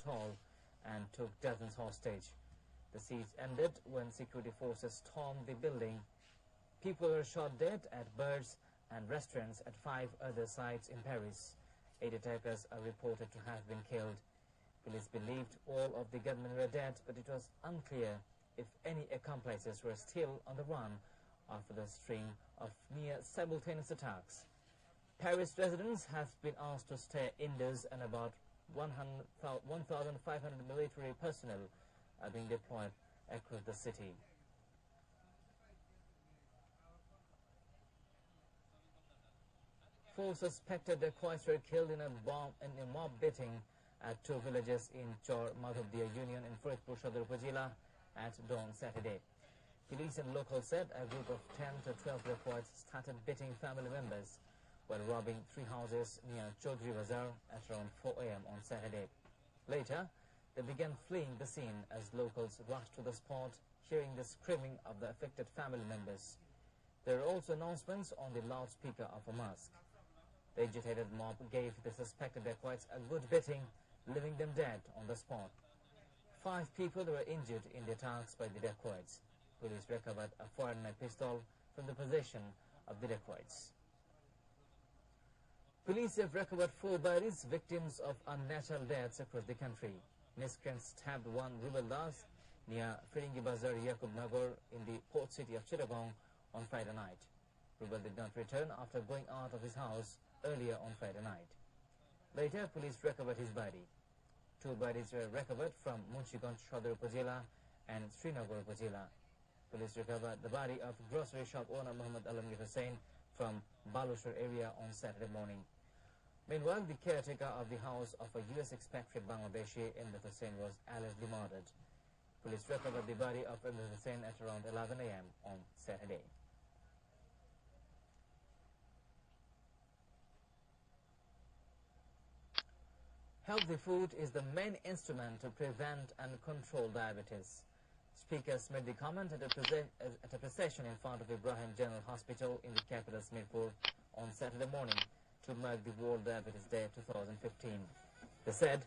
hall and took dozens hostage. The siege ended when security forces stormed the building. People were shot dead at bars and restaurants at 5 other sites in Paris. 8 attackers are reported to have been killed. Police believed all of the gunmen were dead, but it was unclear if any accomplices were still on the run after the string of near-simultaneous attacks. Paris residents have been asked to stay indoors, and about 1,500 military personnel are being deployed across the city. Four suspected dacoits were killed in a mob beating at 2 villages in Chor Madhavdiya Union in Faridpur Sadar Upazila at dawn Saturday. Police and locals said a group of 10 to 12 dacoits started beating family members while robbing 3 houses near Chaudhry Bazar at around 4 a.m. on Saturday. Later, they began fleeing the scene as locals rushed to the spot, hearing the screaming of the affected family members. There were also announcements on the loudspeaker of a mosque. The agitated mob gave the suspected dacoits a good beating, leaving them dead on the spot. 5 people were injured in the attacks by the dacoits. Police recovered a foreign-made pistol from the possession of the dacoits. Police have recovered 4 bodies, victims of unnatural deaths across the country. Miscreants stabbed one Rubel Das near Firingi Bazar, Yakub Nagar in the port city of Chittagong on Friday night. Rubel did not return after going out of his house earlier on Friday night. Later, police recovered his body. 2 bodies were recovered from Munchiganj Sadar Upazila and Srinagar Upazila. Police recovered the body of grocery shop owner Muhammad Alamgir Hussain from Balushar area on Saturday morning. Meanwhile, the caretaker of the house of a U.S. expatriate Bangladeshi, Imran Hussain, was allegedly murdered. Police recovered the body of Imran Hussain at around 11 a.m. on Saturday. Healthy food is the main instrument to prevent and control diabetes. Speakers made the comment at a procession in front of Ibrahim General Hospital in the capital Mirpur on Saturday morning to mark the World Diabetes Day 2015. They said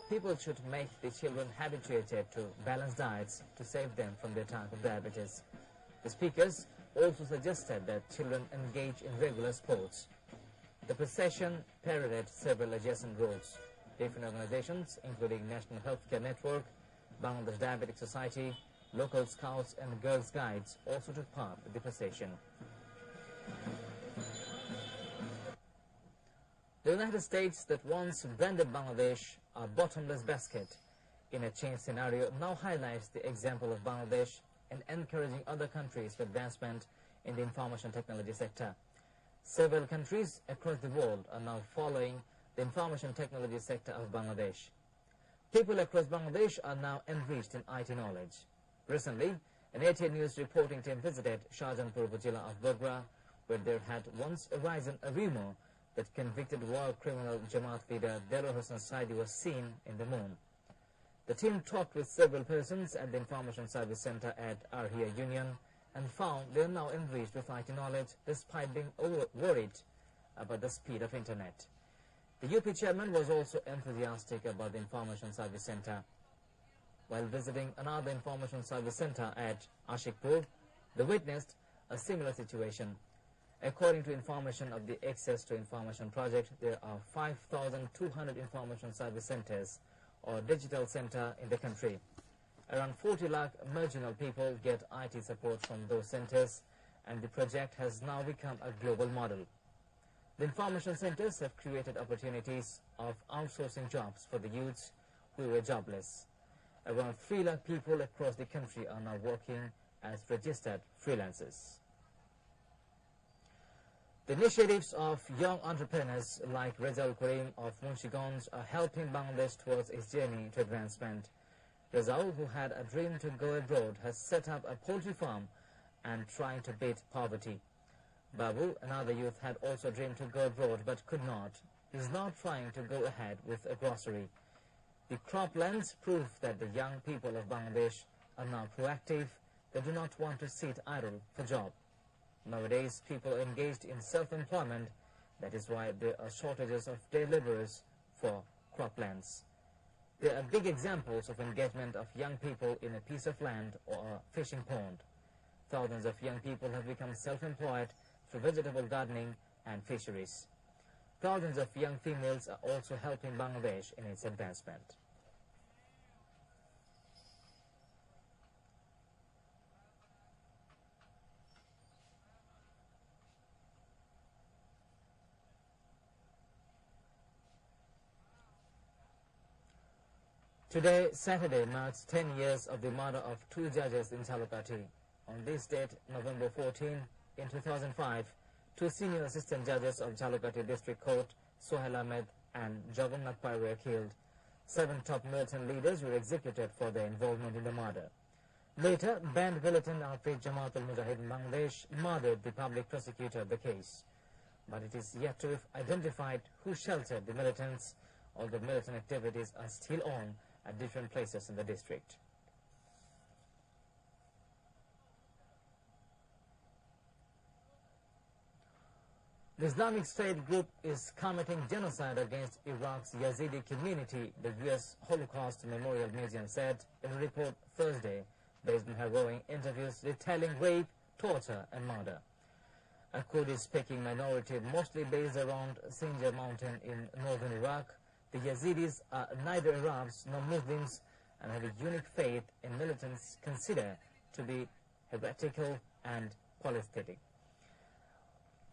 people should make the children habituated to balanced diets to save them from the attack of diabetes. The speakers also suggested that children engage in regular sports. The procession paraded several adjacent roads. Different organizations, including National Healthcare Network, Bangladesh Diabetic Society, local Scouts and Girls Guides also took part in the procession. The United States, that once branded Bangladesh a bottomless basket in a change scenario, now highlights the example of Bangladesh in encouraging other countries for advancement in the information technology sector. Several countries across the world are now following the information technology sector of Bangladesh. People across Bangladesh are now enriched in IT knowledge. Recently, an ATN News reporting team visited Shahjahanpur Upazila of Bogra, where there had once arisen a rumor that convicted war criminal Jamaat leader Delor Hassan Saidi was seen in the moon. The team talked with several persons at the Information Service Center at Arhia Union and found they are now enriched with IT knowledge despite being worried about the speed of internet. The UP chairman was also enthusiastic about the Information Service Center. While visiting another Information Service Center at Ashikpur, they witnessed a similar situation. According to information of the Access to Information project, there are 5,200 Information Service Centers or digital center in the country. Around 40 lakh marginal people get IT support from those centers, and the project has now become a global model. The information centers have created opportunities of outsourcing jobs for the youths who were jobless. Around 3 lakh people across the country are now working as registered freelancers. The initiatives of young entrepreneurs like Rizal Karim of Munchiganj are helping Bangladesh towards its journey to advancement. Rizal, who had a dream to go abroad, has set up a poultry farm and trying to beat poverty. Babu, another youth, had also dreamed to go abroad but could not. He is now trying to go ahead with a grocery. The croplands prove that the young people of Bangladesh are now proactive. They do not want to sit idle for job. Nowadays, people are engaged in self-employment. That is why there are shortages of day laborers for croplands. They are big examples of engagement of young people in a piece of land or a fishing pond. Thousands of young people have become self-employed through vegetable gardening and fisheries. Thousands of young females are also helping Bangladesh in its advancement. Today, Saturday, marks 10 years of the murder of 2 judges in Chalupati. On this date, November 14, in 2005, 2 senior assistant judges of Chalupati District Court, Sohail Ahmed and Jagannath Pai, were killed. 7 top militant leaders were executed for their involvement in the murder. Later, banned militant outfit Jamaat al-Mujahideen Bangladesh murdered the public prosecutor of the case. But it is yet to be identified who sheltered the militants, although militant activities are still on at different places in the district. The Islamic State group is committing genocide against Iraq's Yazidi community, the U.S. Holocaust Memorial Museum said in a report Thursday based on harrowing interviews detailing rape, torture and murder. A Kurdish-speaking minority mostly based around Sinjar mountain in northern Iraq, the Yazidis are neither Arabs nor Muslims and have a unique faith in militants consider to be heretical and polytheistic.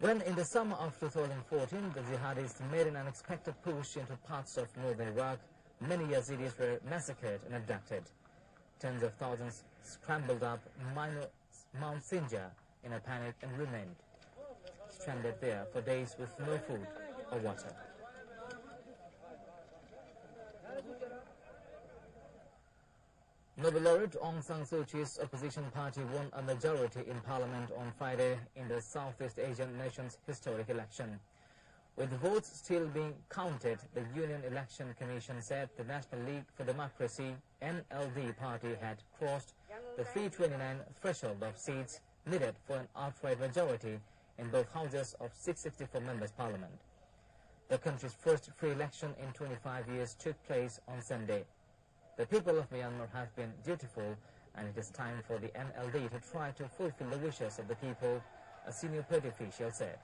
When in the summer of 2014 the jihadis made an unexpected push into parts of northern Iraq, many Yazidis were massacred and abducted. Tens of thousands scrambled up Mount Sinjar in a panic and remained stranded there for days with no food or water. Nobel laureate Aung San Suu Kyi's opposition party won a majority in parliament on Friday in the Southeast Asian nation's historic election. With votes still being counted, the Union Election Commission said the National League for Democracy (NLD) party had crossed the 329 threshold of seats needed for an outright majority in both houses of 664 members' parliament. The country's first free election in 25 years took place on Sunday. The people of Myanmar have been dutiful, and it is time for the NLD to try to fulfill the wishes of the people, a senior party official said.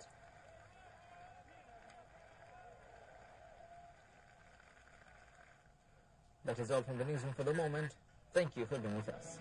That is all from the newsroom for the moment. Thank you for being with us.